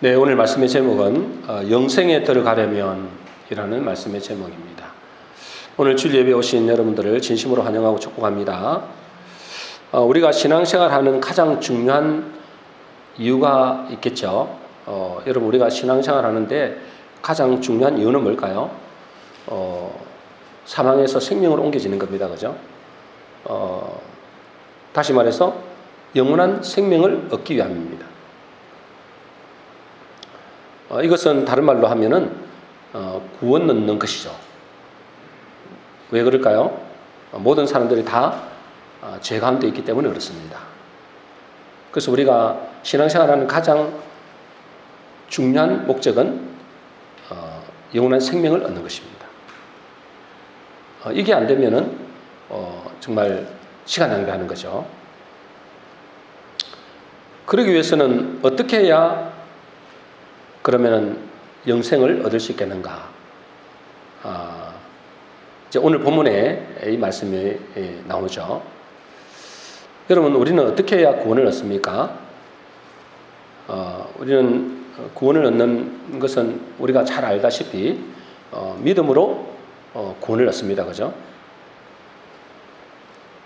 네, 오늘 말씀의 제목은 영생에 들어가려면 이라는 말씀의 제목입니다. 오늘 주일 예배에 오신 여러분들을 진심으로 환영하고 축복합니다. 우리가 신앙생활하는 가장 중요한 이유가 있겠죠. 여러분, 우리가 신앙생활 하는데 가장 중요한 이유는 뭘까요? 사망에서 생명으로 옮겨지는 겁니다. 그죠? 다시 말해서 영원한 생명을 얻기 위함입니다. 이것은 다른 말로 하면은 구원 얻는 것이죠. 왜 그럴까요? 모든 사람들이 다 죄 가운데 있기 때문에 그렇습니다. 그래서 우리가 신앙생활하는 가장 중요한 목적은 영원한 생명을 얻는 것입니다. 이게 안 되면은 정말 시간 낭비하는 거죠. 그러기 위해서는 어떻게 해야 그러면은 영생을 얻을 수 있겠는가? 이제 오늘 본문에 이 말씀이 나오죠. 여러분, 우리는 어떻게 해야 구원을 얻습니까? 우리는 구원을 얻는 것은 우리가 잘 알다시피 믿음으로 구원을 얻습니다. 그죠?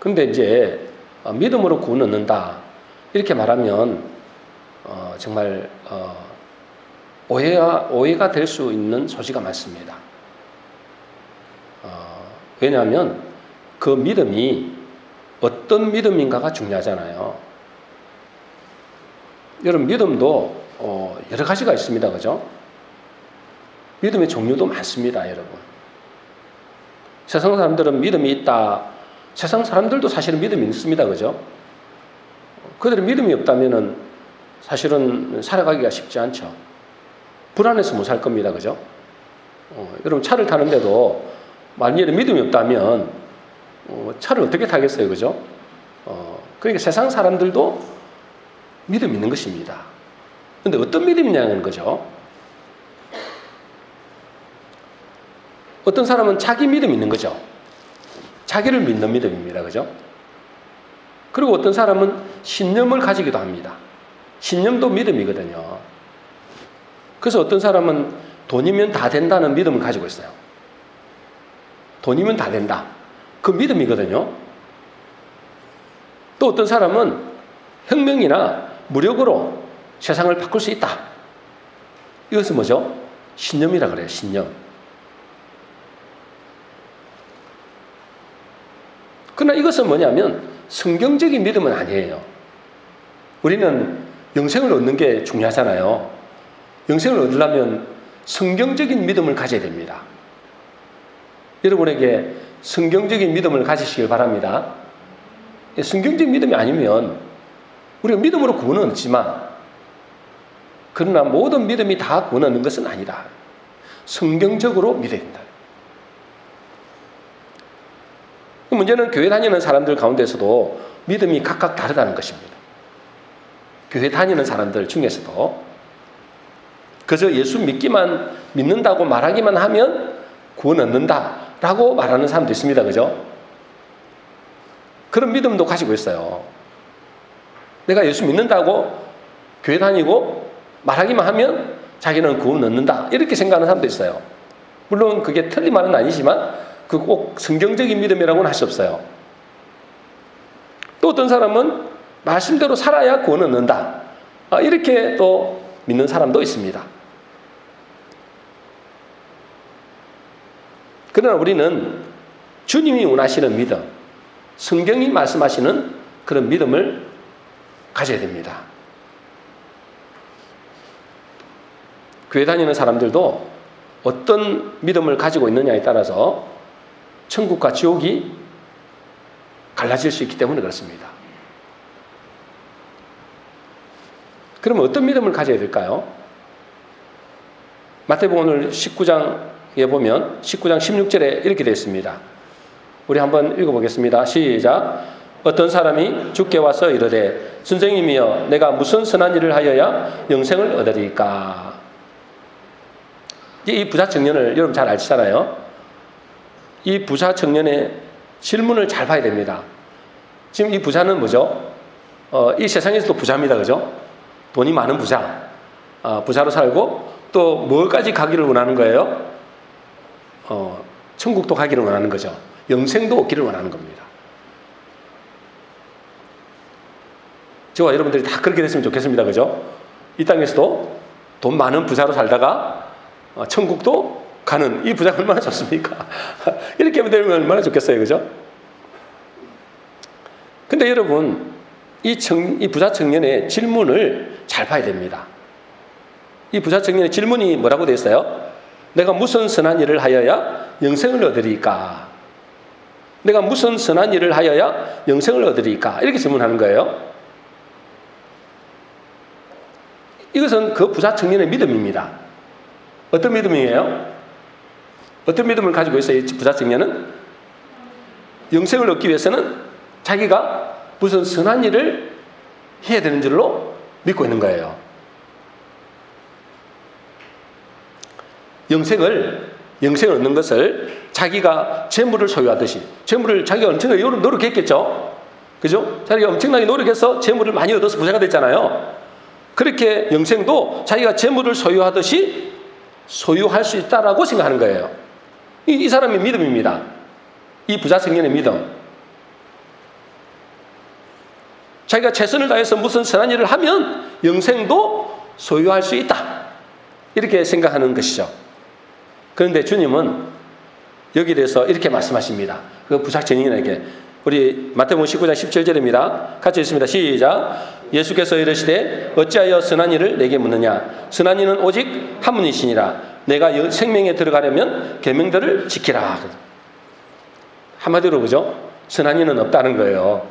근데 이제 믿음으로 구원 얻는다 이렇게 말하면 정말 오해가 될 수 있는 소지가 많습니다. 왜냐하면 그 믿음이 어떤 믿음인가가 중요하잖아요. 여러분, 믿음도 여러 가지가 있습니다. 그죠? 믿음의 종류도 많습니다. 여러분. 세상 사람들은 믿음이 있다. 세상 사람들도 사실은 믿음이 있습니다. 그죠? 그들의 믿음이 없다면은 사실은 살아가기가 쉽지 않죠. 불안해서 못 살 겁니다. 그죠? 여러분, 차를 타는데도 만약에 믿음이 없다면 차를 어떻게 타겠어요? 그죠? 그러니까 세상 사람들도 믿음이 있는 것입니다. 그런데 어떤 믿음이냐는 거죠. 어떤 사람은 자기 믿음이 있는 거죠. 자기를 믿는 믿음입니다. 그죠? 그리고 어떤 사람은 신념을 가지기도 합니다. 신념도 믿음이거든요. 그래서 어떤 사람은 돈이면 다 된다는 믿음을 가지고 있어요. 돈이면 다 된다. 그 믿음이거든요. 또 어떤 사람은 혁명이나 무력으로 세상을 바꿀 수 있다. 이것은 뭐죠? 신념이라 그래요. 신념. 그러나 이것은 뭐냐면 성경적인 믿음은 아니에요. 우리는 영생을 얻는 게 중요하잖아요. 영생을 얻으려면 성경적인 믿음을 가져야 됩니다. 여러분에게 성경적인 믿음을 가지시길 바랍니다. 성경적인 믿음이 아니면 우리가 믿음으로 구원은 얻지만 그러나 모든 믿음이 다 구원 얻는 것은 아니다. 성경적으로 믿어야 된다. 문제는 교회 다니는 사람들 가운데서도 믿음이 각각 다르다는 것입니다. 교회 다니는 사람들 중에서도 그저 예수 믿는다고 말하기만 하면 구원 얻는다라고 말하는 사람도 있습니다. 그죠? 그런 믿음도 가지고 있어요. 내가 예수 믿는다고 교회 다니고 말하기만 하면 자기는 구원 얻는다 이렇게 생각하는 사람도 있어요. 물론 그게 틀린 말은 아니지만 그 꼭 성경적인 믿음이라고는 할 수 없어요. 또 어떤 사람은 말씀대로 살아야 구원 얻는다 이렇게 또 믿는 사람도 있습니다. 그러나 우리는 주님이 원하시는 믿음, 성경이 말씀하시는 그런 믿음을 가져야 됩니다. 교회 다니는 사람들도 어떤 믿음을 가지고 있느냐에 따라서 천국과 지옥이 갈라질 수 있기 때문에 그렇습니다. 그러면 어떤 믿음을 가져야 될까요? 마태복음 오늘 19장에 보면 19장 16절에 이렇게 되어 있습니다. 우리 한번 읽어보겠습니다. 시작. 어떤 사람이 주께 와서 이르되 선생님이여 내가 무슨 선한 일을 하여야 영생을 얻으리까? 이 부자 청년을 여러분 잘 아시잖아요. 이 부자 청년의 질문을 잘 봐야 됩니다. 지금 이 부자는 뭐죠? 이 세상에서도 부자입니다. 그죠? 돈이 많은 부자. 부자로 살고 또 뭐까지 가기를 원하는 거예요? 천국도 가기를 원하는 거죠. 영생도 얻기를 원하는 겁니다. 저와 여러분들이 다 그렇게 됐으면 좋겠습니다. 그죠? 이 땅에서도 돈 많은 부자로 살다가 천국도 가는 이 부자가 얼마나 좋습니까? 이렇게 되면 얼마나 좋겠어요. 그죠? 근데 여러분, 이 부자 청년의 질문을 잘 봐야 됩니다. 이 부자 청년의 질문이 뭐라고 되어 있어요? 내가 무슨 선한 일을 하여야 영생을 얻으리까? 내가 무슨 선한 일을 하여야 영생을 얻으리까? 이렇게 질문하는 거예요. 이것은 그 부자 청년의 믿음입니다. 어떤 믿음이에요? 어떤 믿음을 가지고 있어요? 이 부자 청년은 영생을 얻기 위해서는 자기가 무슨 선한 일을 해야 되는 줄로 믿고 있는 거예요. 영생을 얻는 것을 자기가 재물을 소유하듯이, 재물을 자기가 엄청나게 노력했겠죠? 그죠? 자기가 엄청나게 노력해서 재물을 많이 얻어서 부자가 됐잖아요. 그렇게 영생도 자기가 재물을 소유하듯이 소유할 수 있다라고 생각하는 거예요. 이 사람의 믿음입니다. 이 부자 청년의 믿음. 자기가 최선을 다해서 무슨 선한 일을 하면 영생도 소유할 수 있다. 이렇게 생각하는 것이죠. 그런데 주님은 여기에 대해서 이렇게 말씀하십니다. 그 부자 청년에게. 우리 마태복음 19장 17절입니다. 같이 읽습니다. 시작. 예수께서 이르시되 어찌하여 선한 일을 내게 묻느냐? 선한 일은 오직 한 분이시니라. 내가 생명에 들어가려면 계명들을 지키라. 한마디로 그죠? 선한 일은 없다는 거예요.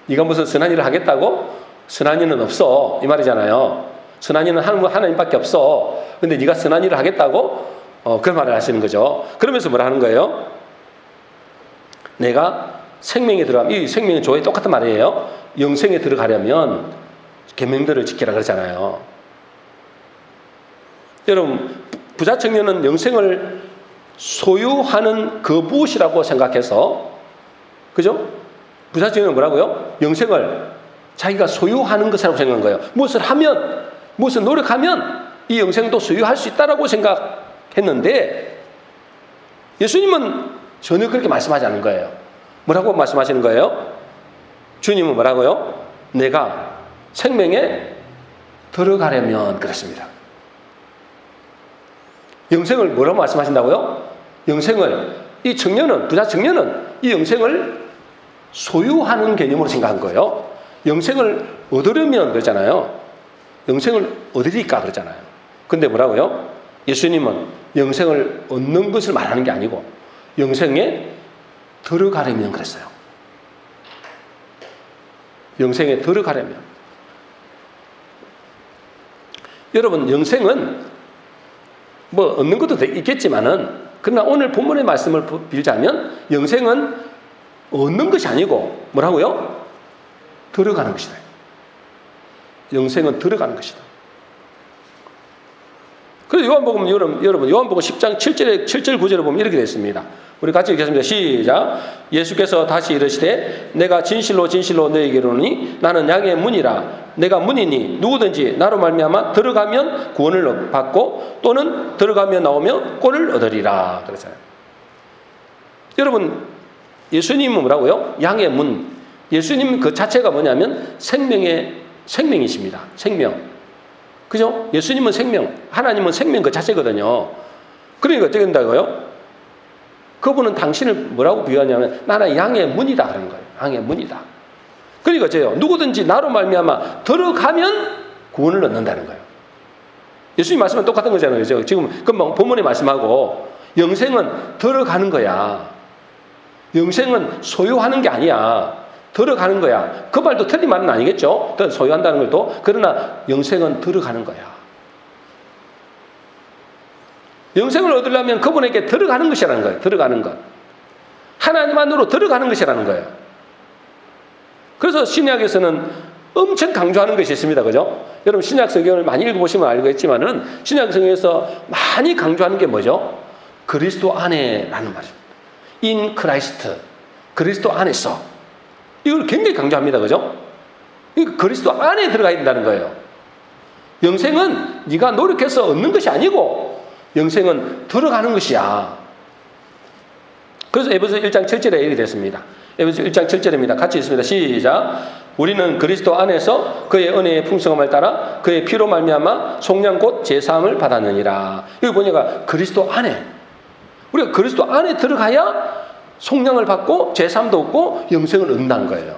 네가 무슨 선한 일을 하겠다고? 선한 일은 없어. 이 말이잖아요. 선한 일은 하나님밖에 없어. 근데 네가 선한 일을 하겠다고? 그런 말을 하시는 거죠. 그러면서 뭐라 하는 거예요? 내가 생명에 들어가면, 이 생명은 조에 똑같은 말이에요. 영생에 들어가려면 계명들을 지키라 그러잖아요. 여러분, 부자 청년은 영생을 소유하는 그 무엇이라고 생각해서, 그죠? 부자 청년은 뭐라고요? 영생을 자기가 소유하는 것이라고 생각한 거예요. 무엇을 하면, 무엇을 노력하면 이 영생도 소유할 수 있다라고 생각했는데, 예수님은 전혀 그렇게 말씀하지 않은 거예요. 뭐라고 말씀하시는 거예요? 주님은 뭐라고요? 내가 생명에 들어가려면 그랬습니다. 영생을 뭐라고 말씀하신다고요? 영생을, 이 청년은, 부자 청년은 이 영생을 소유하는 개념으로 생각한 거예요. 영생을 얻으려면 그러잖아요. 영생을 얻으리까 그러잖아요. 근데 뭐라고요? 예수님은 영생을 얻는 것을 말하는 게 아니고 영생에 들어가려면 그랬어요. 영생에 들어가려면. 여러분, 영생은 뭐 얻는 것도 있겠지만은, 그러나 오늘 본문의 말씀을 빌자면 영생은 얻는 것이 아니고 뭐라고요? 들어가는 것이다. 영생은 들어가는 것이다. 그래서 요한복음, 여러분 요한복음 10장 7절 9절에 보면 이렇게 되어 있습니다. 우리 같이 읽겠습니다. 시작. 예수께서 다시 이르시되 내가 진실로 진실로 너희에게 이르노니 나는 양의 문이라. 내가 문이니 누구든지 나로 말미암아 들어가면 구원을 받고 또는 들어가며 나오며 꼴을 얻으리라. 그러잖아요. 여러분, 예수님은 뭐라고요? 양의 문. 예수님 그 자체가 뭐냐면 생명이십니다. 생명. 그죠? 예수님은 생명, 하나님은 생명 그 자체거든요. 그러니까 어떻게 된다고요? 그분은 당신을 뭐라고 비유하냐면 나는 양의 문이다 그런 거예요. 양의 문이다. 그러니까 어째요? 누구든지 나로 말미암아 들어가면 구원을 얻는다는 거예요. 예수님 말씀은 똑같은 거잖아요. 그죠? 지금 금방 본문의 말씀하고 영생은 들어가는 거야. 영생은 소유하는 게 아니야. 들어가는 거야. 그 말도 틀린 말은 아니겠죠? 소유한다는 것도. 그러나 영생은 들어가는 거야. 영생을 얻으려면 그분에게 들어가는 것이라는 거예요. 들어가는 것. 하나님 안으로 들어가는 것이라는 거예요. 그래서 신약에서는 엄청 강조하는 것이 있습니다. 그죠? 여러분 신약 성경을 많이 읽어보시면 알겠지만은 신약 성경에서 많이 강조하는 게 뭐죠? 그리스도 안에라는 말입니다. In Christ. 그리스도 안에서. 이걸 굉장히 강조합니다. 그죠? 그리스도 안에 들어가야 된다는 거예요. 영생은 네가 노력해서 얻는 것이 아니고 영생은 들어가는 것이야. 그래서 에베소 1장 7절에 이렇게 됐습니다. 에베소 1장 7절입니다. 같이 읽습니다. 시작. 우리는 그리스도 안에서 그의 은혜의 풍성함을 따라 그의 피로 말미암아 속량 곧 제사함을 받았느니라. 여기 보니까 그리스도 안에, 우리가 그리스도 안에 들어가야 속량을 받고 제사함도 얻고 영생을 얻는다는 거예요.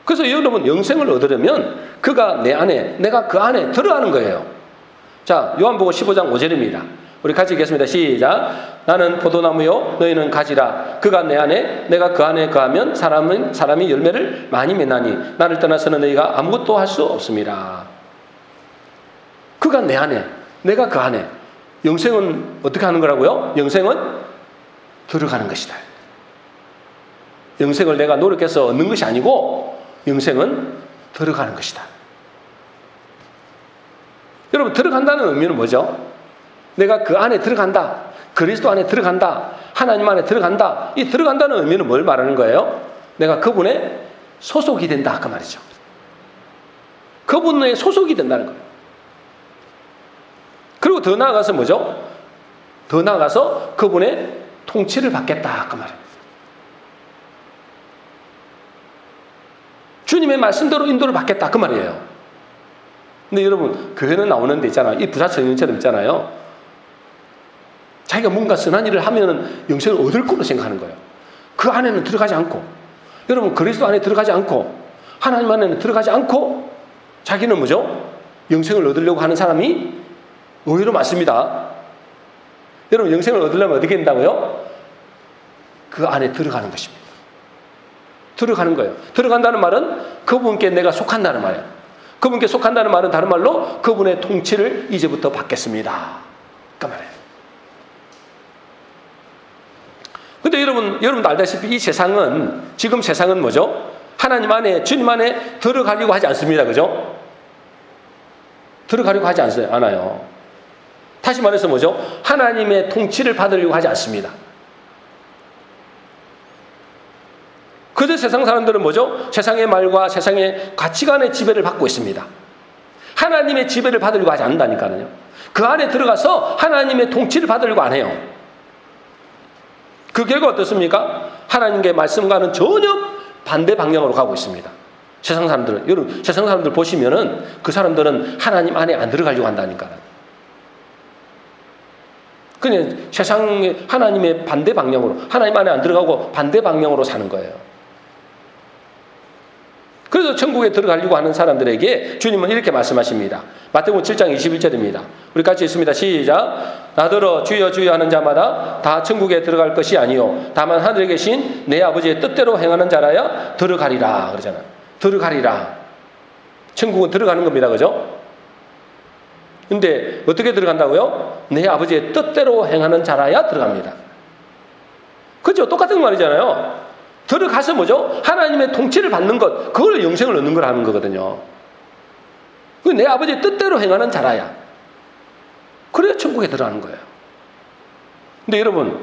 그래서 여러분 영생을 얻으려면 그가 내 안에, 내가 그 안에 들어가는 거예요. 자, 요한복음 15장 5절입니다. 우리 같이 읽겠습니다. 시작. 나는 포도나무요 너희는 가지라. 그가 내 안에 내가 그 안에 거하면 사람이 열매를 많이 맺나니 나를 떠나서는 너희가 아무것도 할 수 없습니다. 그가 내 안에, 내가 그 안에. 영생은 어떻게 하는 거라고요? 영생은 들어가는 것이다. 영생을 내가 노력해서 얻는 것이 아니고 영생은 들어가는 것이다. 여러분, 들어간다는 의미는 뭐죠? 내가 그 안에 들어간다. 그리스도 안에 들어간다. 하나님 안에 들어간다. 이 들어간다는 의미는 뭘 말하는 거예요? 내가 그분의 소속이 된다. 그 말이죠. 그분의 소속이 된다는 거예요. 그리고 더 나아가서 뭐죠? 더 나아가서 그분의 통치를 받겠다. 그 말이에요. 주님의 말씀대로 인도를 받겠다. 그 말이에요. 근데 여러분, 교회는 나오는 데 있잖아요. 이 부사청년처럼 있잖아요. 자기가 뭔가 선한 일을 하면 영생을 얻을 거로 생각하는 거예요. 그 안에는 들어가지 않고, 여러분 그리스도 안에 들어가지 않고 하나님 안에는 들어가지 않고 자기는 뭐죠? 영생을 얻으려고 하는 사람이 의외로 많습니다. 여러분, 영생을 얻으려면 어떻게 된다고요? 그 안에 들어가는 것입니다. 들어가는 거예요. 들어간다는 말은 그분께 내가 속한다는 말이에요. 그분께 속한다는 말은 다른 말로 그분의 통치를 이제부터 받겠습니다. 그 말이에요. 근데 여러분도 알다시피 이 세상은, 지금 세상은 뭐죠? 하나님 안에, 주님 안에 들어가려고 하지 않습니다. 그죠? 들어가려고 하지 않아요. 다시 말해서 뭐죠? 하나님의 통치를 받으려고 하지 않습니다. 그저 세상 사람들은 뭐죠? 세상의 말과 세상의 가치관의 지배를 받고 있습니다. 하나님의 지배를 받으려고 하지 않는다니까요. 그 안에 들어가서 하나님의 통치를 받으려고 안 해요. 그 결과 어떻습니까? 하나님의 말씀과는 전혀 반대 방향으로 가고 있습니다. 세상 사람들은, 여러분, 세상 사람들 보시면은 그 사람들은 하나님 안에 안 들어가려고 한다니까요. 그냥 세상의 하나님의 반대 방향으로, 하나님 안에 안 들어가고 반대 방향으로 사는 거예요. 그래서 천국에 들어가려고 하는 사람들에게 주님은 이렇게 말씀하십니다. 마태복음 7장 21절입니다. 우리 같이 읽습니다. 시작. 나더러 주여 주여 하는 자마다 다 천국에 들어갈 것이 아니요 다만 하늘에 계신 내 아버지의 뜻대로 행하는 자라야 들어가리라. 그러잖아요. 들어가리라. 천국은 들어가는 겁니다. 그죠? 근데 어떻게 들어간다고요? 내 아버지의 뜻대로 행하는 자라야 들어갑니다. 그죠? 똑같은 말이잖아요. 들어가서 뭐죠? 하나님의 통치를 받는 것, 그걸 영생을 얻는 걸 하는 거거든요. 내 아버지의 뜻대로 행하는 자라야. 그래야 천국에 들어가는 거예요. 근데 여러분,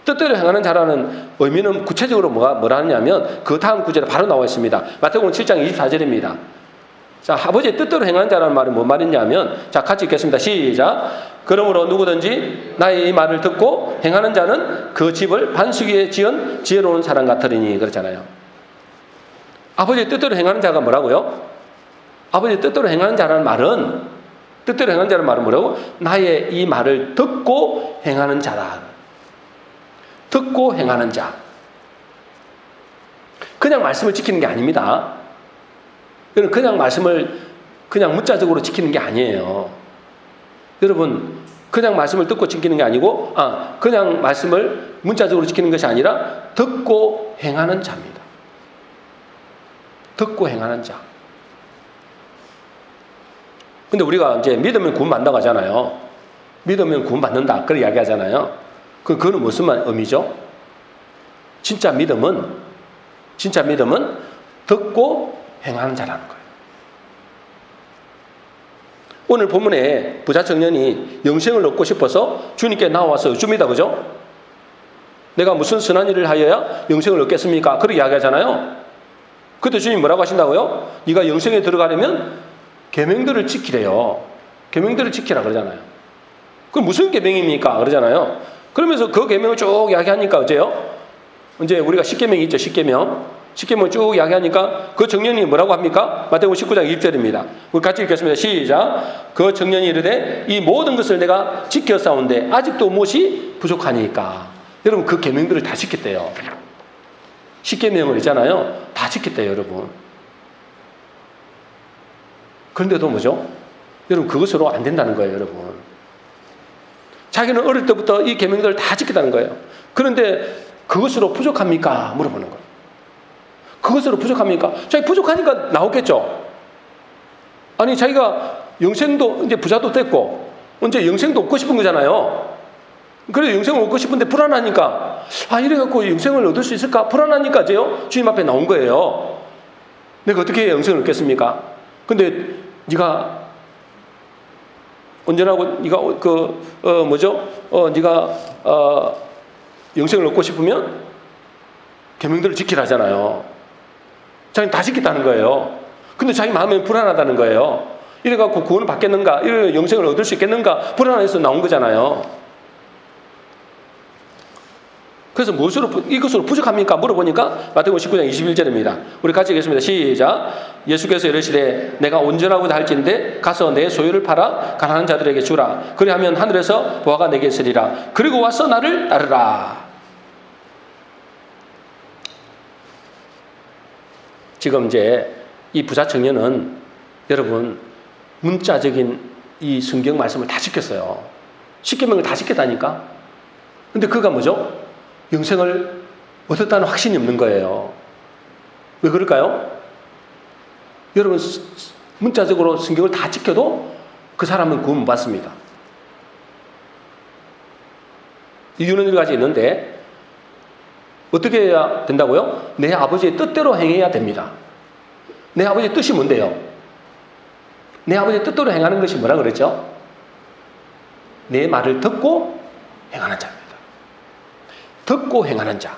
뜻대로 행하는 자라는 의미는 구체적으로 뭐라 하냐면 그 다음 구절에 바로 나와 있습니다. 마태복음 7장 24절입니다. 자, 아버지의 뜻대로 행하는 자라는 말이 뭔 말이냐면, 자, 같이 읽겠습니다. 시작. 그러므로 누구든지 나의 이 말을 듣고 행하는 자는 그 집을 반석 위에 지은 지혜로운 사람 같으리니. 그렇잖아요. 아버지의 뜻대로 행하는 자가 뭐라고요? 아버지의 뜻대로 행하는 자라는 말은, 뜻대로 행하는 자라는 말은 뭐라고? 나의 이 말을 듣고 행하는 자다. 듣고 행하는 자. 그냥 말씀을 지키는 게 아닙니다. 그냥 말씀을 그냥 문자적으로 지키는 게 아니에요. 여러분, 그냥 말씀을 듣고 지키는 게 아니고, 그냥 말씀을 문자적으로 지키는 것이 아니라 듣고 행하는 자입니다. 듣고 행하는 자. 근데 우리가 이제 믿으면 구원받는다고 하잖아요. 믿으면 구원받는다. 그렇게 이야기하잖아요. 그거는 무슨 의미죠? 진짜 믿음은 듣고 행하는 자라는 거예요. 오늘 본문에 부자 청년이 영생을 얻고 싶어서 주님께 나와서 여쭙니다. 그죠? 내가 무슨 선한 일을 하여야 영생을 얻겠습니까? 그렇게 이야기하잖아요. 그때 주님 뭐라고 하신다고요? 네가 영생에 들어가려면 계명들을 지키래요. 계명들을 지키라 그러잖아요. 그럼 무슨 계명입니까? 그러잖아요. 그러면서 그 계명을 쭉 이야기하니까 어째요? 이제 우리가 십계명이 있죠. 십계명을 쭉 이야기하니까 그 청년이 뭐라고 합니까? 마태복음 19장 1절입니다. 우리 같이 읽겠습니다. 시작. 그 청년이 이르되 이 모든 것을 내가 지켰사온데 아직도 무엇이 부족하니까. 여러분 그 계명들을 다 지켰대요. 십계명을 있잖아요. 다 지켰대요, 여러분. 그런데도 뭐죠? 여러분 그것으로 안 된다는 거예요, 여러분. 자기는 어릴 때부터 이 계명들을 다 지켰다는 거예요. 그런데 그것으로 부족합니까? 물어보는 거예요. 그것으로 부족합니까? 자기 부족하니까 나오겠죠. 아니 자기가 영생도 이제 부자도 됐고 이제 영생도 얻고 싶은 거잖아요. 그래서 영생을 얻고 싶은데 불안하니까 이래갖고 영생을 얻을 수 있을까? 불안하니까 이제요 주님 앞에 나온 거예요. 내가 어떻게 영생을 얻겠습니까? 근데 네가 언제나고 네가 네가 영생을 얻고 싶으면 계명들을 지키라잖아요. 자기는 다 지켰다는 거예요. 근데 자기 마음에 불안하다는 거예요. 이래갖고 구원을 받겠는가? 이래 영생을 얻을 수 있겠는가? 불안해서 나온 거잖아요. 그래서 이것으로 부족합니까? 물어보니까 마태복음 19장 21절입니다. 우리 같이 읽겠습니다. 시작. 예수께서 이르시되 내가 온전하고자 할진대 가서 내 소유를 팔아 가난한 자들에게 주라. 그리하면 하늘에서 보화가 내게 있으리라. 그리고 와서 나를 따르라. 지금 이제 이 부자 청년은 여러분 문자적인 이 성경 말씀을 다 지켰어요. 십계명을 다 지켰다니까. 근데 그가 뭐죠? 영생을 얻었다는 확신이 없는 거예요. 왜 그럴까요? 여러분 문자적으로 성경을 다 지켜도 그 사람은 구원 못 받습니다. 이유는 여러 가지 있는데 어떻게 해야 된다고요? 내 아버지의 뜻대로 행해야 됩니다. 내 아버지의 뜻이 뭔데요? 내 아버지의 뜻대로 행하는 것이 뭐라 그랬죠? 내 말을 듣고 행하는 자입니다. 듣고 행하는 자.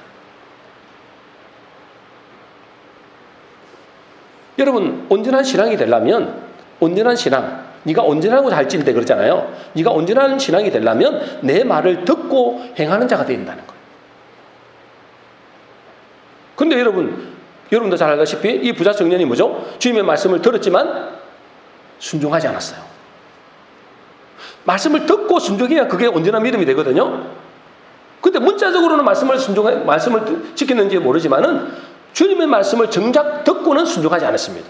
여러분 온전한 신앙이 되려면 온전한 신앙, 네가 온전하고 할진대 그러잖아요. 네가 온전한 신앙이 되려면 내 말을 듣고 행하는 자가 되야 된다는 거예요. 근데 여러분도 잘 알다시피 이 부자 청년이 뭐죠? 주님의 말씀을 들었지만 순종하지 않았어요. 말씀을 듣고 순종해야 그게 온전한 믿음이 되거든요. 근데 문자적으로는 말씀을 지켰는지 모르지만은 주님의 말씀을 정작 듣고는 순종하지 않았습니다.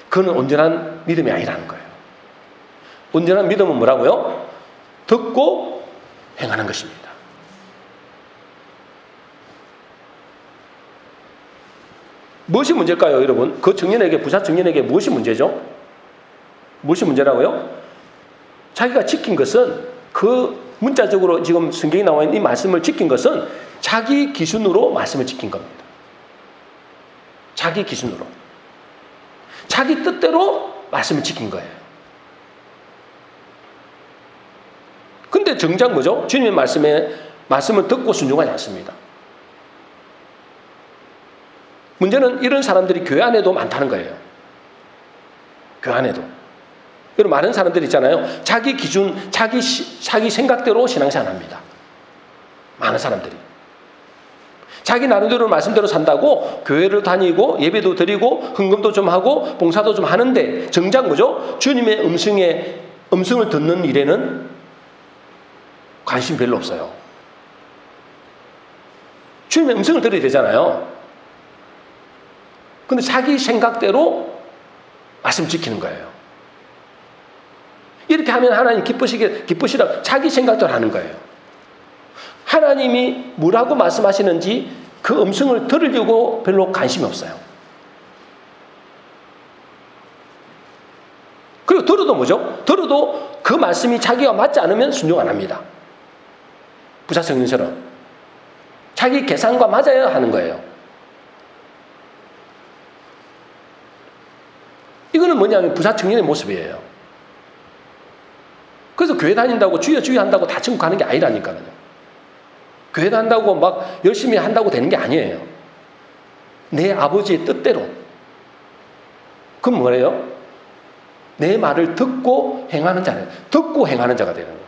그건 온전한 믿음이 아니라는 거예요. 온전한 믿음은 뭐라고요? 듣고 행하는 것입니다. 무엇이 문제일까요, 여러분? 그 청년에게, 부자 청년에게 무엇이 문제죠? 무엇이 문제라고요? 자기가 지킨 것은 그 문자적으로 지금 성경에 나와 있는 이 말씀을 지킨 것은 자기 기준으로 말씀을 지킨 겁니다. 자기 기준으로. 자기 뜻대로 말씀을 지킨 거예요. 근데 정작 뭐죠? 주님의 말씀을 듣고 순종하지 않습니다. 문제는 이런 사람들이 교회 안에도 많다는 거예요. 교회 안에도. 여러분 많은 사람들이 있잖아요. 자기 기준, 자기 생각대로 신앙생활합니다. 많은 사람들이. 자기 나름대로 말씀대로 산다고 교회를 다니고 예배도 드리고 헌금도 좀 하고 봉사도 좀 하는데 정작 뭐죠? 주님의 음성을 듣는 일에는 관심 별로 없어요. 주님의 음성을 들어야 되잖아요. 근데 자기 생각대로 말씀 지키는 거예요. 이렇게 하면 하나님 기쁘시라 자기 생각대로 하는 거예요. 하나님이 뭐라고 말씀하시는지 그 음성을 들으려고 별로 관심이 없어요. 그리고 들어도 뭐죠? 들어도 그 말씀이 자기와 맞지 않으면 순종 안 합니다. 부자 청년처럼. 자기 계산과 맞아야 하는 거예요. 이거는 뭐냐면 부자 청년의 모습이에요. 그래서 교회 다닌다고 주여 한다고 다 천국 가는 게 아니라니까요. 교회 다닌다고 막 열심히 한다고 되는 게 아니에요. 내 아버지의 뜻대로 그럼 뭐래요? 내 말을 듣고 행하는 자는, 듣고 행하는 자가 되는 거예요.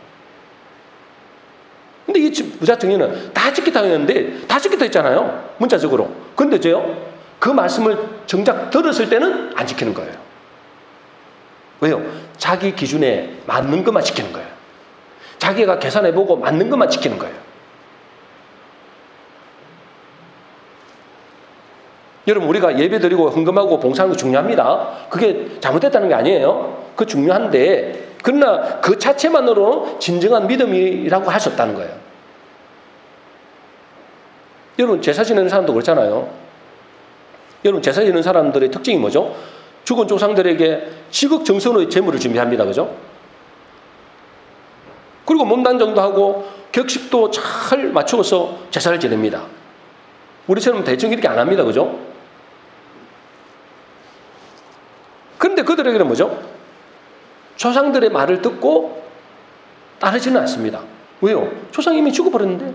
근데 이 부자 청년은 다 지켰다고 했는데 다 지켰다 했잖아요. 문자적으로. 근데 그 말씀을 정작 들었을 때는 안 지키는 거예요. 왜요? 자기 기준에 맞는 것만 지키는 거예요. 자기가 계산해보고 맞는 것만 지키는 거예요. 여러분, 우리가 예배드리고 헌금하고 봉사하는 거 중요합니다. 그게 잘못됐다는 게 아니에요. 그거 중요한데, 그러나 그 자체만으로는 진정한 믿음이라고 할 수 없다는 거예요. 여러분, 제사 지내는 사람도 그렇잖아요. 여러분, 제사 지내는 사람들의 특징이 뭐죠? 죽은 조상들에게 지극정성으로 제물을 준비합니다. 그죠? 그리고 몸단정도 하고 격식도 잘 맞추어서 제사를 지냅니다. 우리처럼 대충 이렇게 안 합니다. 그죠? 그런데 그들에게는 뭐죠? 조상들의 말을 듣고 따르지는 않습니다. 왜요? 조상이 이미 죽어버렸는데.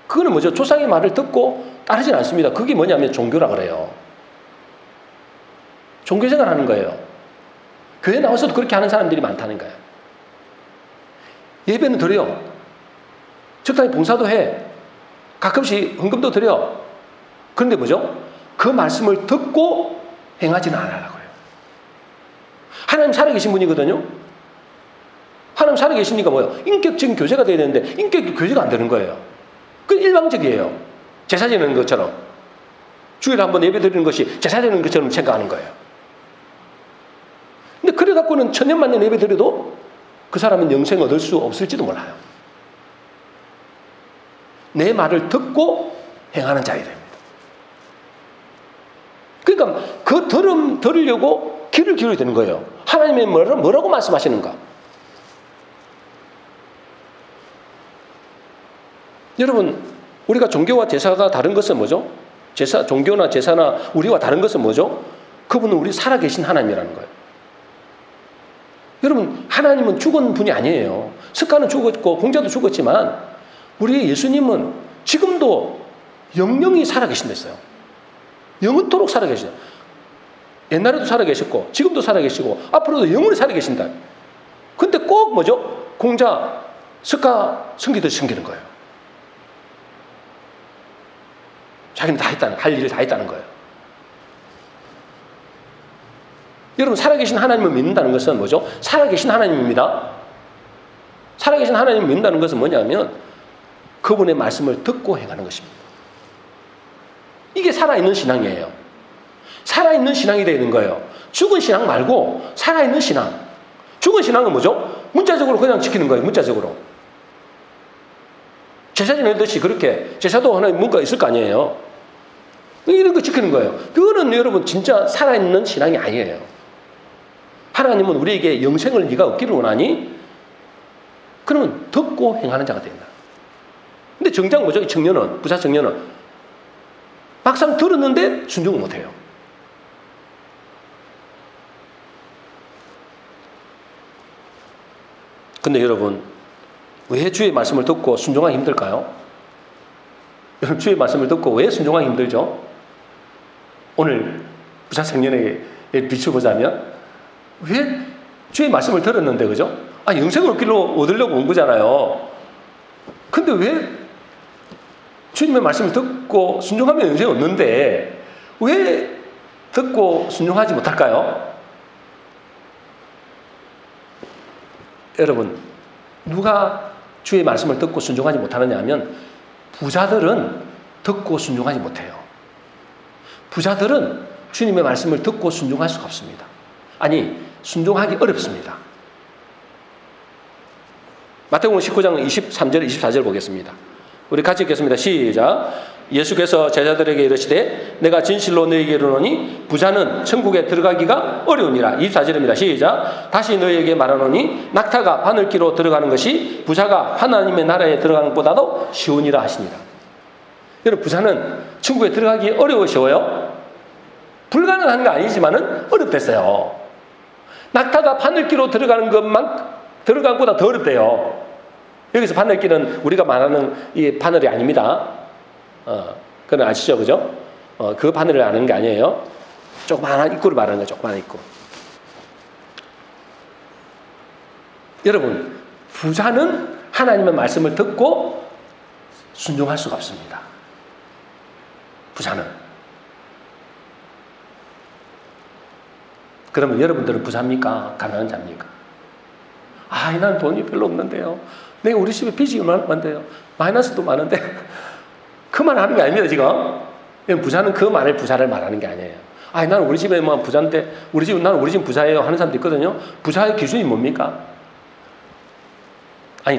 그거는 뭐죠? 조상의 말을 듣고 따르지는 않습니다. 그게 뭐냐면 종교라 그래요. 종교생활 하는 거예요. 교회 나와서도 그렇게 하는 사람들이 많다는 거예요. 예배는 드려. 적당히 봉사도 해. 가끔씩 헌금도 드려. 그런데 뭐죠? 그 말씀을 듣고 행하지는 않으려고요. 하나님 살아계신 분이거든요. 하나님 살아계시니까 뭐예요? 인격적인 교제가 돼야 되는데 인격적인 교제가 안 되는 거예요. 그건 일방적이에요. 제사 지내는 것처럼. 주일에 한번 예배 드리는 것이 제사 지내는 것처럼 생각하는 거예요. 근데 그래갖고는 천년만년 예배 드려도 그 사람은 영생 얻을 수 없을지도 몰라요. 내 말을 듣고 행하는 자야 됩니다. 그러니까 그 들으려고 귀를 기울여야 되는 거예요. 하나님이 뭐라고 말씀하시는가? 여러분, 우리가 종교와 제사가 다른 것은 뭐죠? 종교나 제사나 우리와 다른 것은 뭐죠? 그분은 우리 살아계신 하나님이라는 거예요. 여러분, 하나님은 죽은 분이 아니에요. 스가는 죽었고 공자도 죽었지만 우리 예수님은 지금도 영영이 살아계신댔어요. 영원토록 살아계시죠. 옛날에도 살아계셨고 지금도 살아계시고 앞으로도 영원히 살아계신다. 근데 꼭 뭐죠? 공자, 스가 섬기듯이 섬기는 거예요. 자기는 할 일을 다 했다는 거예요. 여러분, 살아계신 하나님을 믿는다는 것은 뭐죠? 살아계신 하나님입니다. 살아계신 하나님을 믿는다는 것은 뭐냐면 그분의 말씀을 듣고 행하는 것입니다. 이게 살아있는 신앙이에요. 살아있는 신앙이 되는 거예요. 죽은 신앙 말고 살아있는 신앙. 죽은 신앙은 뭐죠? 문자적으로 그냥 지키는 거예요. 문자적으로. 제사 지내듯이 그렇게 제사도 하나의 문과가 있을 거 아니에요. 이런 거 지키는 거예요. 그거는 여러분 진짜 살아있는 신앙이 아니에요. 하나님은 우리에게 영생을 네가 얻기를 원하니? 그러면 듣고 행하는 자가 된다. 근데 정작 뭐죠? 이 청년은, 부자 청년은 막상 들었는데 순종을 못해요. 근데 여러분, 왜 주의 말씀을 듣고 순종하기 힘들까요? 여러분, 주의 말씀을 듣고 왜 순종하기 힘들죠? 오늘 부자 청년에게 비춰보자면 왜 주의 말씀을 들었는데, 그죠? 영생을 얻으려고 온 거잖아요. 근데 왜 주님의 말씀을 듣고 순종하면 영생을 얻는데 왜 듣고 순종하지 못할까요? 여러분, 누가 주의 말씀을 듣고 순종하지 못하느냐 하면 부자들은 듣고 순종하지 못해요. 부자들은 주님의 말씀을 듣고 순종할 수가 없습니다. 아니, 순종하기 어렵습니다. 마태복음 19장 23절 24절 보겠습니다. 우리 같이 읽겠습니다. 시작. 예수께서 제자들에게 이르시되 내가 진실로 너희에게 이르노니 부자는 천국에 들어가기가 어려우니라. 24절입니다. 시작. 다시 너희에게 말하노니 낙타가 바늘기로 들어가는 것이 부자가 하나님의 나라에 들어가는 것보다도 쉬우니라 하시니라. 여러분, 부자는 천국에 들어가기 어려우셔요? 불가능한 거 아니지만은 어렵댔어요. 낙타가 바늘기로 들어가는 것보다 더 어렵대요. 여기서 바늘기는 우리가 말하는 이 바늘이 아닙니다. 그건 아시죠? 그죠? 그 바늘을 아는 게 아니에요. 조그마한 입구를 말하는 거예요. 조그마한 입구. 여러분, 부자는 하나님의 말씀을 듣고 순종할 수가 없습니다. 부자는. 그러면 여러분들은 부자입니까? 가난한 자입니까? 나는 돈이 별로 없는데요. 내가 우리 집에 빚이 얼마인데요. 마이너스도 많은데. 그 말 하는 게 아닙니다, 지금. 부자는 그 말을 부자를 말하는 게 아니에요. 나는 우리 집에 뭐 부자인데, 나는 우리 집 부자예요 하는 사람도 있거든요. 부자의 기준이 뭡니까?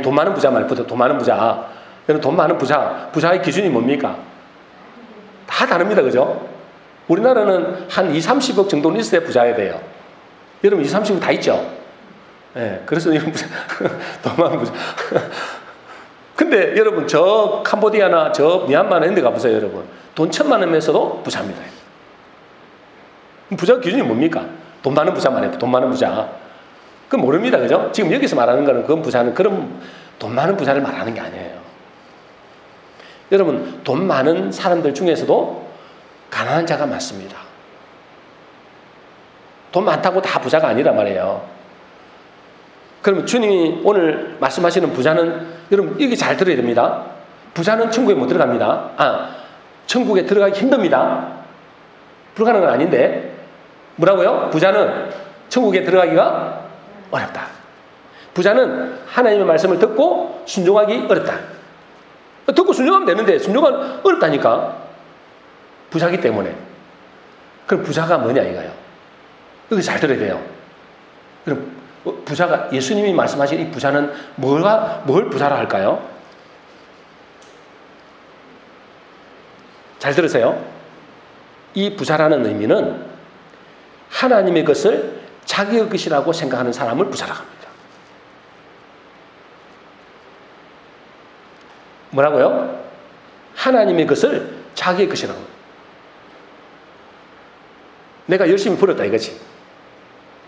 돈 많은 부자 말고 돈 많은 부자. 돈 많은 부자의 기준이 뭡니까? 다 다릅니다, 그죠? 우리나라는 한 2, 30억 정도는 있어야 부자야 돼요. 여러분 2, 30억 다 있죠? 네, 그래서 이런 부자, 돈 많은 부자. 근데 여러분 저 캄보디아나 저 미얀마나 이런 데 가보세요, 여러분. 돈 1,000만 원에서도 부자입니다. 부자 기준이 뭡니까? 돈 많은 부자만 해도 돈 많은 부자. 그건 모릅니다, 그죠? 지금 여기서 말하는 거는 그건 부자는 그런 돈 많은 부자를 말하는 게 아니에요. 여러분, 돈 많은 사람들 중에서도 가난한 자가 많습니다. 돈 많다고 다 부자가 아니란 말이에요. 그러면 주님이 오늘 말씀하시는 부자는, 여러분 이게 잘 들어야 됩니다. 부자는 천국에 못 들어갑니다. 천국에 들어가기 힘듭니다. 불가능한 건 아닌데, 뭐라고요? 부자는 천국에 들어가기가 어렵다. 부자는 하나님의 말씀을 듣고 순종하기 어렵다. 듣고 순종하면 되는데 순종은 어렵다니까. 부자기 때문에. 그럼 부자가 뭐냐 이거예요. 여기 잘 들어야 돼요. 그럼 부자가, 예수님이 말씀하신 이 부자는 뭘 부자라 할까요? 잘 들으세요. 이 부자라는 의미는 하나님의 것을 자기의 것이라고 생각하는 사람을 부자라고 합니다. 뭐라고요? 하나님의 것을 자기의 것이라고. 내가 열심히 벌었다 이거지.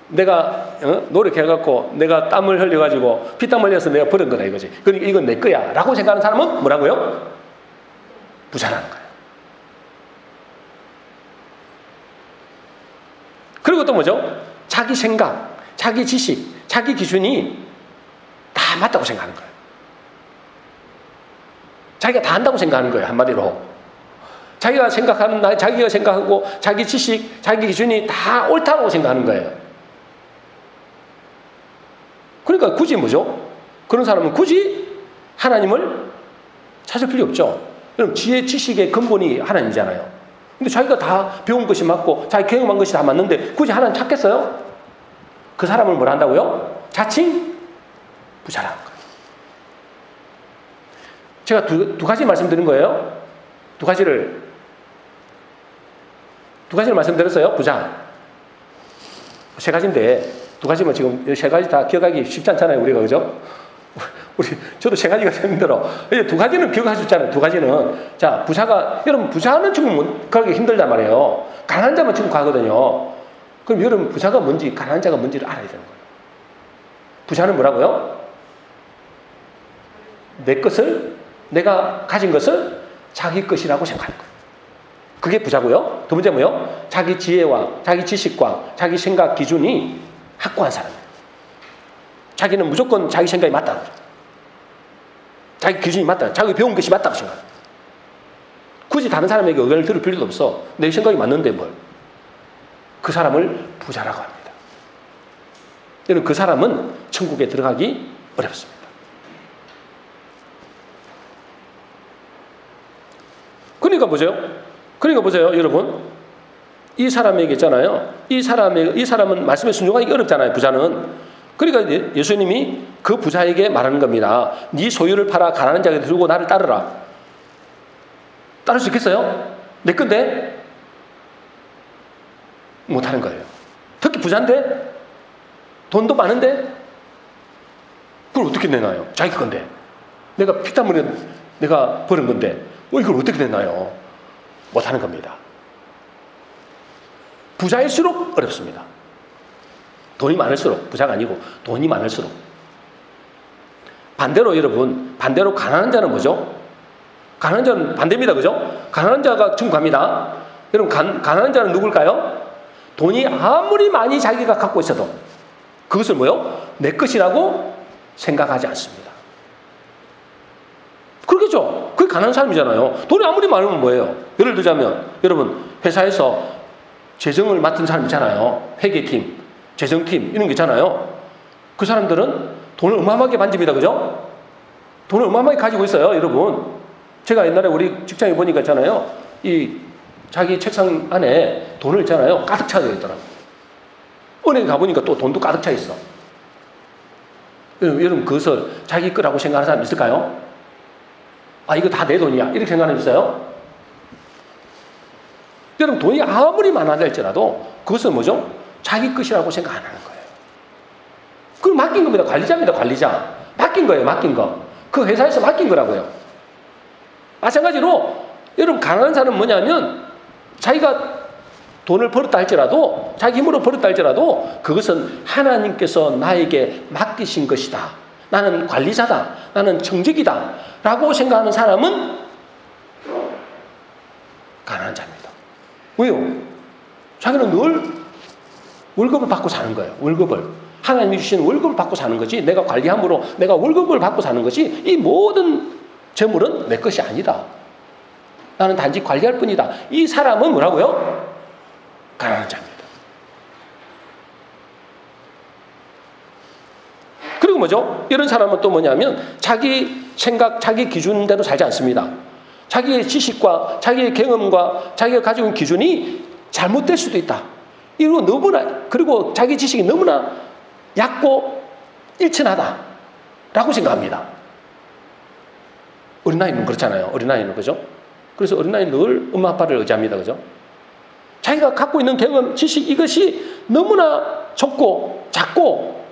내가 노력해갖고 내가 땀을 흘려가지고 피땀 흘려서 내가 벌은 거다 이거지. 그러니까 이건 내 거야 라고 생각하는 사람은 뭐라고요? 부자라는 거예요. 그리고 또 뭐죠? 자기 생각, 자기 지식, 자기 기준이 다 맞다고 생각하는 거예요. 자기가 다 한다고 생각하는 거예요, 한마디로. 자기가 생각하고 자기 지식, 자기 기준이 다 옳다고 생각하는 거예요. 그러니까 굳이 뭐죠? 그런 사람은 굳이 하나님을 찾을 필요 없죠. 그럼 지혜, 지식의 근본이 하나님이잖아요. 근데 자기가 다 배운 것이 맞고 자기 경험한 것이 다 맞는데 굳이 하나님 찾겠어요? 그 사람을 뭘 한다고요? 자칭 부자라는 거예요. 제가 두 가지 말씀드린 거예요. 두 가지를 말씀드렸어요. 부자. 세 가지인데 두 가지면 지금 세 가지 다 기억하기 쉽지 않잖아요. 우리가, 그죠? 저도 세 가지가 힘들어. 이제 두 가지는 기억할 수 있잖아요. 두 가지는. 자, 부자가, 여러분, 부자는 지금 그렇게 힘들단 말이에요. 가난한 자만 지금 가거든요. 그럼 여러분, 부자가 뭔지, 가난한 자가 뭔지를 알아야 되는 거예요. 부자는 뭐라고요? 내가 가진 것을 자기 것이라고 생각하는 거예요. 그게 부자고요. 두 번째 뭐요? 자기 지혜와 자기 지식과 자기 생각 기준이 확고한 사람이에요. 자기는 무조건 자기 생각이 맞다. 자기 기준이 맞다. 자기 배운 것이 맞다고 생각해요. 굳이 다른 사람에게 의견을 들을 필요도 없어. 내 생각이 맞는데 뭘. 그 사람을 부자라고 합니다. 여러분, 그 사람은 천국에 들어가기 어렵습니다. 그러니까 보세요, 여러분. 이 사람에게 있잖아요. 이 사람은 말씀에 순종하기 어렵잖아요, 부자는. 그러니까 예수님이 그 부자에게 말하는 겁니다. 네 소유를 팔아 가난한 자에게 주고 나를 따르라. 따를 수 있겠어요? 내 건데? 못하는 거예요. 특히 부자인데? 돈도 많은데? 그걸 어떻게 내놔요? 자기 건데. 내가 피땀 흘려 내가 버는 건데 이걸 어떻게 내놔요? 못하는 겁니다. 부자일수록 어렵습니다. 돈이 많을수록, 부자가 아니고 돈이 많을수록. 반대로 여러분, 가난한 자는 뭐죠? 가난한 자는 반대입니다. 그죠? 가난한 자가 천국 갑니다. 여러분, 가난한 자는 누굴까요? 돈이 아무리 많이 자기가 갖고 있어도 그것을 뭐요? 내 것이라고 생각하지 않습니다. 그렇겠죠? 그게 가난한 사람이잖아요. 돈이 아무리 많으면 뭐예요? 예를 들자면 여러분 회사에서 재정을 맡은 사람 있잖아요. 회계팀, 재정팀 이런 게 있잖아요. 그 사람들은 돈을 어마어마하게 만집니다. 그죠? 돈을 어마어마하게 가지고 있어요. 여러분. 제가 옛날에 우리 직장에 보니까 있잖아요. 이 자기 책상 안에 돈을 있잖아요. 가득 차져 있더라고요. 은행에 가보니까 또 돈도 가득 차 있어. 여러분 그것을 자기 거라고 생각하는 사람 있을까요? 아 이거 다 내 돈이야 이렇게 생각하는 분 있어요? 여러분 돈이 아무리 많아야 할지라도 그것은 뭐죠? 자기 것이라고 생각 안 하는 거예요. 그걸 맡긴 겁니다. 관리자입니다. 관리자. 맡긴 거예요. 맡긴 거. 그 회사에서 맡긴 거라고요. 마찬가지로 여러분 가난한 사람은 뭐냐면 자기가 돈을 벌었다 할지라도 자기 힘으로 벌었다 할지라도 그것은 하나님께서 나에게 맡기신 것이다. 나는 관리자다. 나는 청직이다. 라고 생각하는 사람은 가난한 자입니다. 왜요? 자기는 늘 월급을 받고 사는 거예요. 월급을. 하나님이 주신 월급을 받고 사는 거지 내가 관리함으로 내가 월급을 받고 사는 것이 이 모든 재물은 내 것이 아니다. 나는 단지 관리할 뿐이다. 이 사람은 뭐라고요? 가난한 자입니다. 그리고 뭐죠? 이런 사람은 또 뭐냐면 자기 생각, 자기 기준대로 살지 않습니다. 자기의 지식과 자기의 경험과 자기가 가지고 있는 기준이 잘못될 수도 있다. 이거 너무나 그리고 자기 지식이 너무나 얕고 일천하다라고 생각합니다. 어린아이는 그렇잖아요. 어린아이는 그죠? 그래서 어린아이는 늘 엄마 아빠를 의지합니다. 그죠? 자기가 갖고 있는 경험, 지식 이것이 너무나 좁고 작고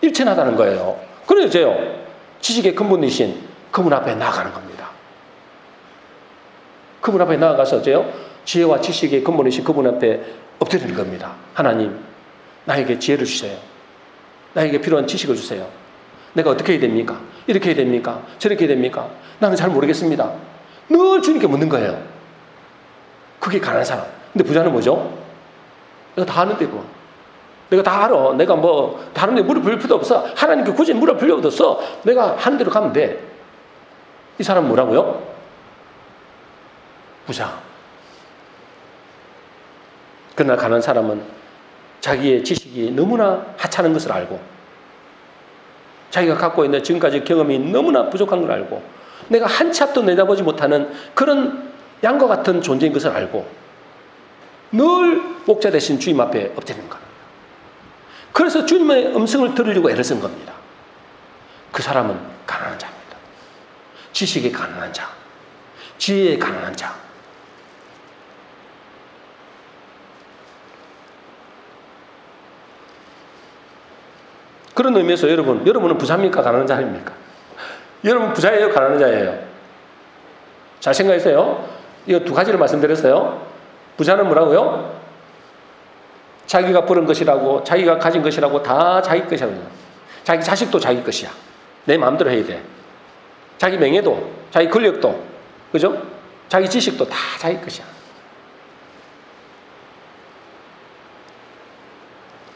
일천하다는 거예요. 그래서요. 지식의 근본이신 그분 앞에 나아가는 겁니다. 그분 앞에 나아가서 어째요? 지혜와 지식의 근본이신 그분 앞에 엎드리는 겁니다. 하나님, 나에게 지혜를 주세요. 나에게 필요한 지식을 주세요. 내가 어떻게 해야 됩니까? 이렇게 해야 됩니까? 저렇게 해야 됩니까? 나는 잘 모르겠습니다. 늘 주님께 묻는 거예요. 그게 가난한 사람. 근데 부자는 뭐죠? 내가 다 아는데 뭐. 내가 다 알아. 내가 뭐 다른 데 물어볼 필요도 없어. 하나님께 굳이 물어볼 필요도 없어. 내가 하는 대로 가면 돼. 이 사람은 뭐라고요? 부자. 그러나 가난한 사람은 자기의 지식이 너무나 하찮은 것을 알고 자기가 갖고 있는 지금까지 경험이 너무나 부족한 걸 알고 내가 한 치 앞도 내다보지 못하는 그런 양과 같은 존재인 것을 알고 늘 목자 대신 주님 앞에 엎드리는 겁니다. 그래서 주님의 음성을 들으려고 애를 쓴 겁니다. 그 사람은 가난한 자입니다. 지식의 가난한 자, 지혜의 가난한 자. 그런 의미에서 여러분은 부자입니까? 가난한 자입니까? 여러분 부자예요? 가난한 자예요? 잘 생각하세요. 이거 두 가지를 말씀드렸어요. 부자는 뭐라고요? 자기가 벌은 것이라고, 자기가 가진 것이라고 다 자기 것이라고. 자기 자식도 자기 것이야. 내 마음대로 해야 돼. 자기 명예도, 자기 권력도, 그죠? 자기 지식도 다 자기 것이야.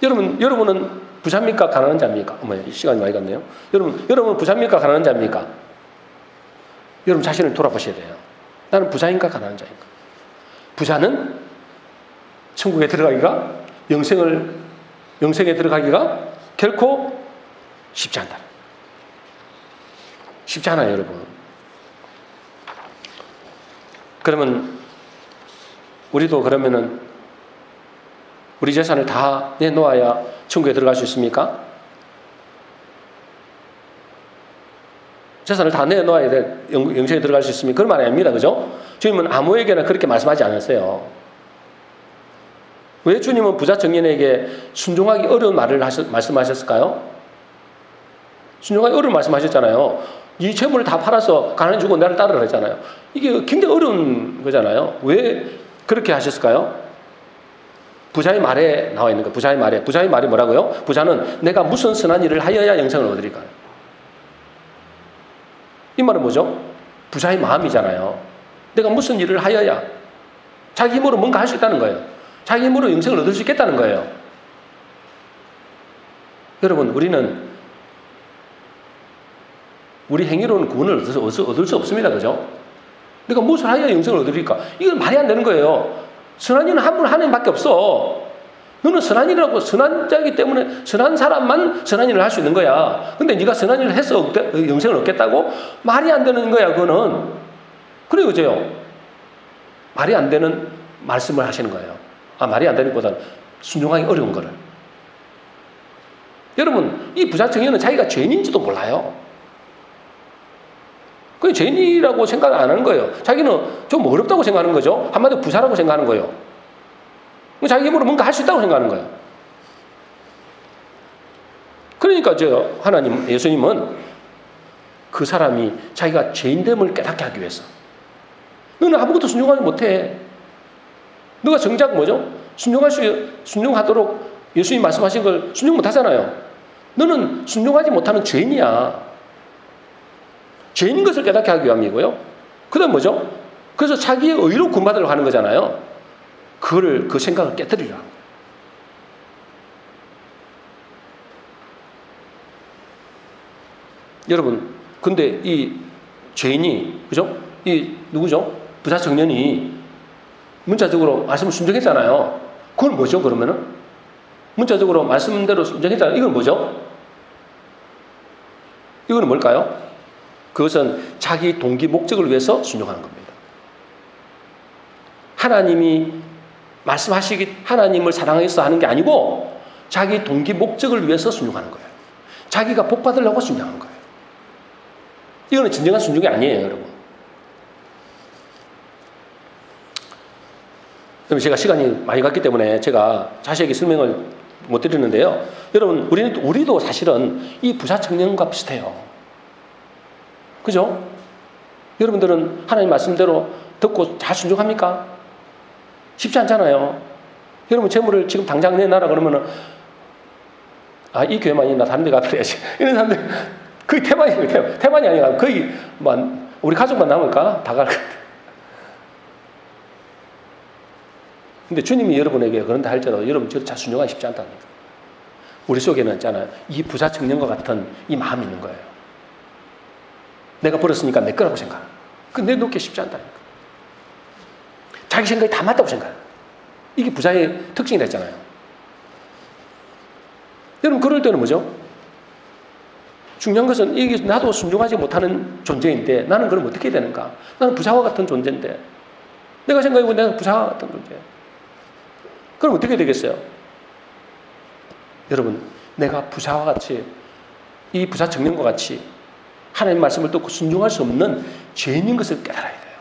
여러분은 부자입니까? 가난한 자입니까? 어머, 시간이 많이 갔네요. 여러분 부자입니까? 가난한 자입니까? 여러분 자신을 돌아보셔야 돼요. 나는 부자인가? 가난한 자인가? 부자는 천국에 들어가기가 영생에 들어가기가 결코 쉽지 않다. 쉽지 않아요, 여러분. 그러면 우리도 그러면은 우리 재산을 다 내놓아야 천국에 들어갈 수 있습니까? 재산을 다 내놓아야 영생에 들어갈 수 있습니까? 그런 말 아닙니다. 그죠? 주님은 아무에게나 그렇게 말씀하지 않으세요. 왜 주님은 부자 청년에게 순종하기 어려운 말을 말씀하셨을까요? 순종하기 어려운 말씀하셨잖아요. 이 재물을 다 팔아서 가난해 주고 나를 따르라 했잖아요. 이게 굉장히 어려운 거잖아요. 왜 그렇게 하셨을까요? 부자의 말에 나와 있는 거예요. 부자의 말이 뭐라고요? 부자는 내가 무슨 선한 일을 하여야 영생을 얻으리까요? 이 말은 뭐죠? 부자의 마음이잖아요. 내가 무슨 일을 하여야 자기 힘으로 뭔가 할 수 있다는 거예요. 자기 힘으로 영생을 얻을 수 있겠다는 거예요. 여러분, 우리는 우리 행위로는 구원을 얻을 수 없습니다. 그죠? 그러니까 무엇을 하여야 영생을 얻으리까? 이건 말이 안 되는 거예요. 선한 이는 한 분 하나님밖에 없어. 너는 선한 일이라고, 선한 자이기 때문에 선한 사람만 선한 일을 할 수 있는 거야. 근데 네가 선한 일을 해서 영생을 얻겠다고? 말이 안 되는 거야, 그거는. 그래요, 그죠? 말이 안 되는 말씀을 하시는 거예요. 말이 안 되는 것보다는 순종하기 어려운 거를. 여러분, 이 부자 청년은 자기가 죄인인지도 몰라요. 그 죄인이라고 생각 안 하는 거예요. 자기는 좀 어렵다고 생각하는 거죠. 한마디로 부자라고 생각하는 거예요. 자기 힘으로 뭔가 할 수 있다고 생각하는 거예요. 그러니까 하나님, 예수님은 그 사람이 자기가 죄인됨을 깨닫게 하기 위해서, 너는 아무것도 순종하지 못해. 너가 정작 뭐죠? 순종하도록 예수님이 말씀하신 걸 순종 못하잖아요. 너는 순종하지 못하는 죄인이야. 죄인인 것을 깨닫게 하기 위함이고요. 그 다음 뭐죠? 그래서 자기의 의로 구원받으려고 하는 거잖아요. 그 생각을 깨뜨리려고 하는 거예요. 여러분, 근데 이 죄인이, 그죠? 누구죠? 부자 청년이 문자적으로 말씀을 순종했잖아요. 그건 뭐죠, 그러면은? 문자적으로 말씀대로 순종했잖아요. 이건 뭐죠? 이거는 뭘까요? 그것은 자기 동기 목적을 위해서 순종하는 겁니다. 하나님이 하나님을 사랑해서 하는 게 아니고 자기 동기 목적을 위해서 순종하는 거예요. 자기가 복 받으려고 순종하는 거예요. 이거는 진정한 순종이 아니에요, 여러분. 그럼 제가 시간이 많이 갔기 때문에 제가 자세하게 설명을 못 드리는데요. 여러분, 우리도 사실은 이 부자 청년과 비슷해요. 그죠? 여러분들은 하나님 말씀대로 듣고 잘 순종합니까? 쉽지 않잖아요. 여러분, 재물을 지금 당장 내놔라 그러면은, 이 교회만 있나 다른 데 가버려야지. 이런 사람들, 거의 태만이 아니라 거의, 우리 가족만 남을까? 다 갈 것 같아. 근데 주님이 여러분에게 그런다 할지라도 여러분 잘 순종하기 쉽지 않다니까. 우리 속에는 있잖아요. 이 부자 청년과 같은 이 마음이 있는 거예요. 내가 벌었으니까 내 거라고 생각해. 근데 내놓기 쉽지 않다니까. 자기 생각이 다 맞다고 생각해. 이게 부자의 특징이라 했잖아요. 여러분, 그럴 때는 뭐죠? 중요한 것은 이게 나도 순종하지 못하는 존재인데 나는 그럼 어떻게 해야 되는가? 나는 부자와 같은 존재인데 내가 생각해보면 내가 부자와 같은 존재. 그럼 어떻게 되겠어요? 여러분, 내가 부자와 같이, 이 부자 청년과 같이 하나님 말씀을 듣고 순종할 수 없는 죄인인 것을 깨달아야 돼요.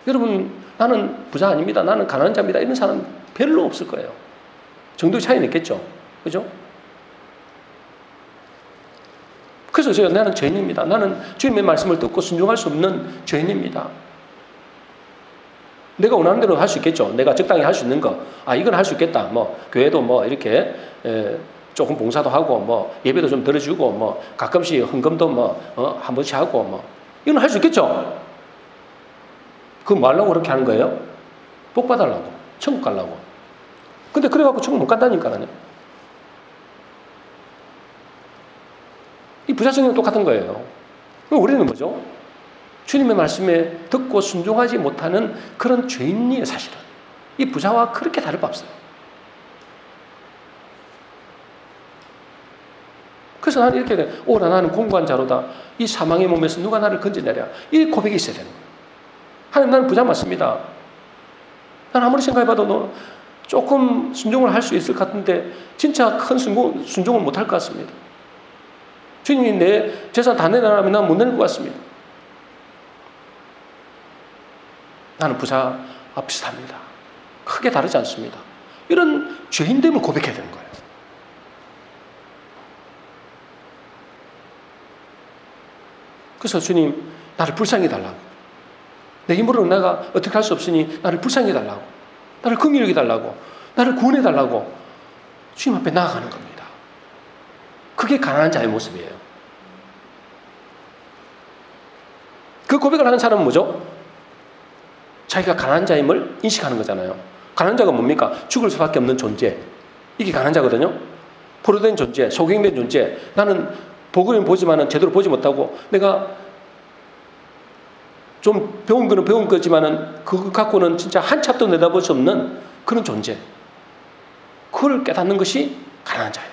여러분, 나는 부자 아닙니다. 나는 가난한 자입니다. 이런 사람 별로 없을 거예요. 정도의 차이는 있겠죠. 그죠? 그래서 나는 죄인입니다. 나는 주님의 말씀을 듣고 순종할 수 없는 죄인입니다. 내가 원하는 대로 할 수 있겠죠. 내가 적당히 할 수 있는 거. 이건 할 수 있겠다. 교회도 이렇게, 조금 봉사도 하고, 예배도 좀 들어주고, 가끔씩 헌금도 한 번씩 하고, 이건 할 수 있겠죠. 그거 뭐 하려고 그렇게 하는 거예요? 복 받으려고. 천국 가려고. 근데 그래갖고 천국 못 간다니까요. 이 부자 청년은 똑같은 거예요. 그럼 우리는 뭐죠? 주님의 말씀에 듣고 순종하지 못하는 그런 죄인이에요, 사실은. 이 부자와 그렇게 다를 바 없어요. 그래서 나는 이렇게 돼. 오라 나는 공고한 자로다. 이 사망의 몸에서 누가 나를 건져내랴. 이 고백이 있어야 되는 거예요. 하나님, 나는 부자 맞습니다. 난 아무리 생각해봐도 너 조금 순종을 할 수 있을 것 같은데 진짜 큰 순종을 못 할 것 같습니다. 주님이 내 재산 다 내놔라면 난 못 내는 것 같습니다. 나는 부자와 비슷합니다. 크게 다르지 않습니다. 이런 죄인됨을 고백해야 되는 거예요. 그래서 주님, 나를 불쌍히 달라고. 내 힘으로는 내가 어떻게 할 수 없으니 나를 불쌍히 달라고. 나를 긍휼히 달라고. 나를 구원해 달라고. 주님 앞에 나아가는 겁니다. 그게 가난한 자의 모습이에요. 그 고백을 하는 사람은 뭐죠? 자기가 가난한 자임을 인식하는 거잖아요. 가난한 자가 뭡니까? 죽을 수밖에 없는 존재. 이게 가난한 자거든요. 포로된 존재, 소경된 존재. 나는 보기는 보지만은 제대로 보지 못하고 내가 좀 배운 거는 배운 거지만은 그거 갖고는 진짜 한 치 앞도 내다볼 수 없는 그런 존재. 그걸 깨닫는 것이 가난한 자예요.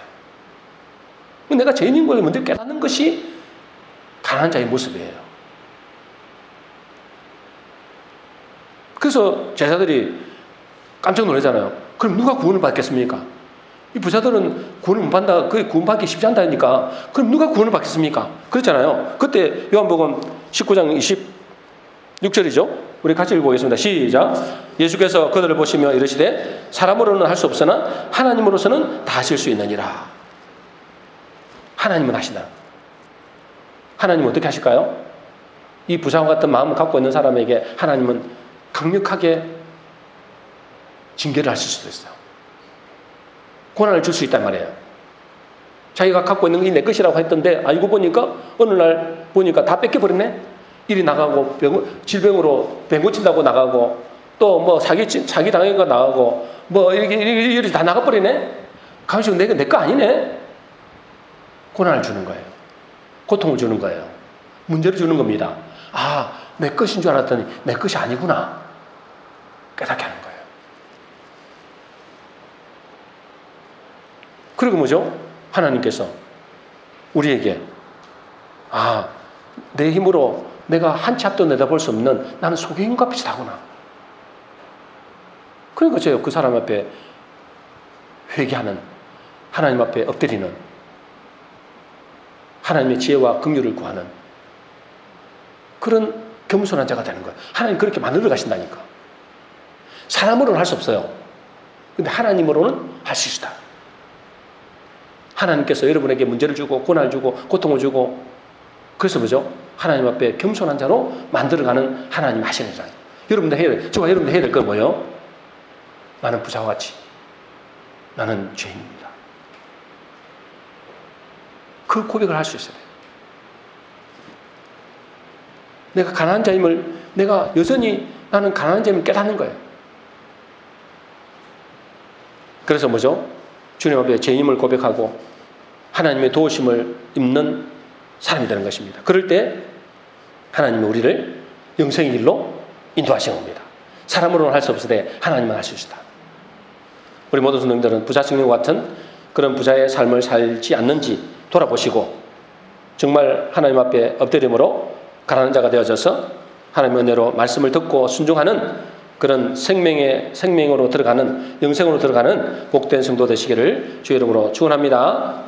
내가 죄인인 걸 먼저 깨닫는 것이 가난한 자의 모습이에요. 그래서 제자들이 깜짝 놀라잖아요. 그럼 누가 구원을 받겠습니까? 이 부자들은 구원을 못 받는다. 그게 구원받기 쉽지 않다니까. 그럼 누가 구원을 받겠습니까? 그랬잖아요. 그때 요한복음 19장 26절이죠. 우리 같이 읽어보겠습니다. 시작. 예수께서 그들을 보시며 이르시되 사람으로는 할 수 없으나 하나님으로서는 다 하실 수 있느니라. 하나님은 하시다. 하나님은 어떻게 하실까요? 이 부자와 같은 마음을 갖고 있는 사람에게 하나님은 강력하게 징계를 하실 수도 있어요. 고난을 줄 수 있단 말이에요. 자기가 갖고 있는 게 내 것이라고 했던데 알고 보니까 어느 날 보니까 다 뺏겨버렸네. 일이 나가고 질병으로 병 고친다고 나가고 또 뭐 사기 당한 거 나가고 뭐 이렇게 다 나가버리네. 가만있어 내 거 아니네. 고난을 주는 거예요. 고통을 주는 거예요. 문제를 주는 겁니다. 아, 내 것인 줄 알았더니 내 것이 아니구나. 깨닫게 하는 거예요. 그리고 뭐죠? 하나님께서 우리에게 내 힘으로 내가 한 치 앞도 내다볼 수 없는 나는 소경인과 비슷하구나. 그러니까 제가 그 사람 앞에 회개하는, 하나님 앞에 엎드리는, 하나님의 지혜와 긍휼을 구하는 그런 겸손한 자가 되는 거예요. 하나님 그렇게 만들어 가신다니까. 사람으로는 할 수 없어요. 근데 하나님으로는 할 수 있다. 하나님께서 여러분에게 문제를 주고 고난을 주고 고통을 주고 그래서 뭐죠? 하나님 앞에 겸손한 자로 만들어가는 하나님 하시는 자. 여러분들 여러분들 해야 될 건 뭐예요? 나는 부자와 같이 나는 죄인입니다. 그 고백을 할 수 있어요. 내가 가난한 자임을 내가 여전히 나는 가난한 자임을 깨닫는 거예요. 그래서 뭐죠? 주님 앞에 죄임을 고백하고 하나님의 도우심을 입는 사람이 되는 것입니다. 그럴 때 하나님이 우리를 영생의 길로 인도하시는 겁니다. 사람으로는 할 수 없을 때 하나님만 할 수 있다. 우리 모든 성도님들은 부자 청년과 같은 그런 부자의 삶을 살지 않는지 돌아보시고 정말 하나님 앞에 엎드림으로 가난한 자가 되어져서 하나님의 은혜로 말씀을 듣고 순종하는 그런 생명으로 들어가는 영생으로 들어가는 복된 성도 되시기를 주의 이름으로 축원합니다.